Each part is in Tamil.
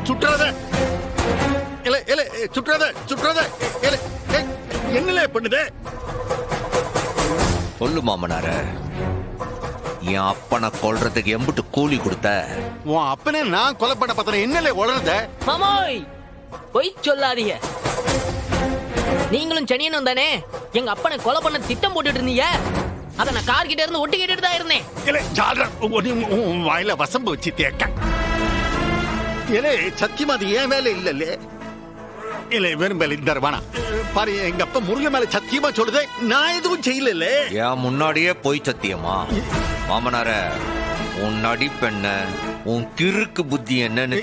சுற்றாத சுற்றாத சுற்றாத என்னல பண்ணுது? சொல்லு மாமனார, என் அப்பனை கொல்றதுக்கு எம்பிட்டு கூலி கொடுத்த? உன் அப்பனே நான் கொலை பண்ண பார்த்தன என்னல உளறத? மாமோய் பொய் சொல்லாதீங்க. நீங்களும் சனியனும் தானே எங்க அப்பனை கொலை பண்ண திட்டம் போட்டுட்டு இருந்தீங்க. அத நான் கார் கிட்ட இருந்து ஒட்டி கேட்டுட்டு தான் இருந்தேன். வாயில வசம்பு வச்சு தேக்க. சத்தியமா அது ஏன் வேலை இல்ல. வெறும் வேலை தருவானா பாரு. எங்க அப்பா முருகன் மேல சத்தியமா சொல்லுதே, நான் எதுவும் செய்யல. என் முன்னாடியே போய் சத்தியமா? மாமனார, உன் நடிப்பென்ன, உன் கிறுக்கு புத்தி என்னன்னு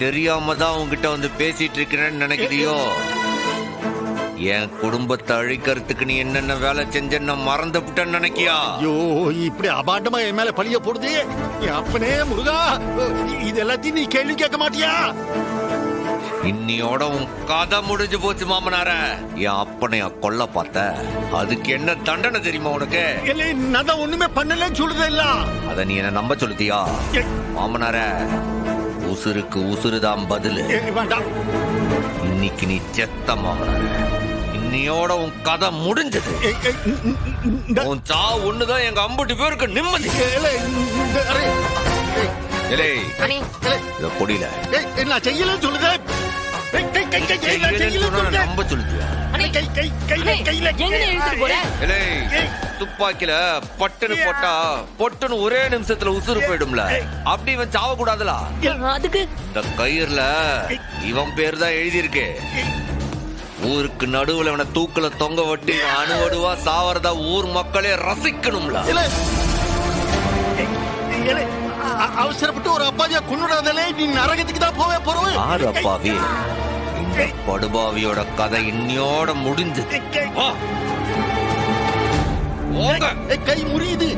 தெரியாம தான் உன்கிட்ட வந்து பேசிட்டு இருக்கிறேன்னு நினைக்கிறியோ? என் குடும்பத்தை அழிக்கிறதுக்கு நீ என்னென்ன வேலை செஞ்சன்னு மறந்து விட்டேன்னு நினைக்கியா? ஐயோ, இப்படி அபாண்டமா என் மேல பழிய போடுது. என் அப்பனே முருகா, இது எல்லாத்தையும் நீ கேள்வி கேட்க மாட்டியா? இன்னியோட உன் கதை முடிஞ்சு போச்சு மாமனார. என் அப்பனைய கொல்ல பார்த்த, அதுக்கு என்ன தண்டனை தெரியுமா உனக்கு? நான் தான் ஒண்ணுமே பண்ணலன்னு சொல்லுதே இல்ல. அத நீ என்ன நம்ப சொல்லுதியா? மாமனார, உசுருக்கு உசுருதான் பதிலு. வேண்டாம், இன்னைக்கு நீ செத்த மாமனார. இன்னையோட உன் கதை முடிஞ்சது. உன் சா ஒண்ணுதான் எங்க 50 பேருக்கு நிம்மதி. பொடியில நான் செய்யலன்னு சொல்லுதே. நம்ப சொல்லுதியா? துப்பாக்கில பட்டுன்னு போட்டா பொட்டுன்னு ஒரே நிமிஷத்துல உசுறு போயிடும்ல. அப்படி இவன் சாவ கூடாதுல. அதுக்கு இந்த கயிறுல இவன் பேர் தான் எழுதி இருக்கு. ஊருக்கு நடுவுல இவனை தூக்குல தொங்க வட்டி அணுவடுவா சாவறதா ஊர் மக்களே ரசிக்கணும்ல. அவசரப்பட்டு ஒரு அப்பாவியா கொண்டுடாதே, நீ நரகத்துக்கு தான் போவே போறோம். ஆறு அப்பாவி, இந்த படுபாவியோட கதை இன்னியோட முடிஞ்சது. கை முறியுது.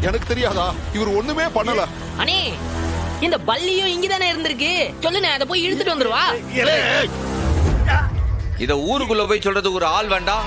எனக்கு தெரியாதா? இவர் ஒண்ணுமே பண்ணல. அண்ணே, இந்த பல்லியும் இங்கதானே இருந்திருக்கு. சொல்லுண்ணே, அதை போய் இழுத்துட்டு வந்துருவா. இத ஊருக்குள்ள போய் சொல்றது ஒரு ஆள் வேண்டாம்.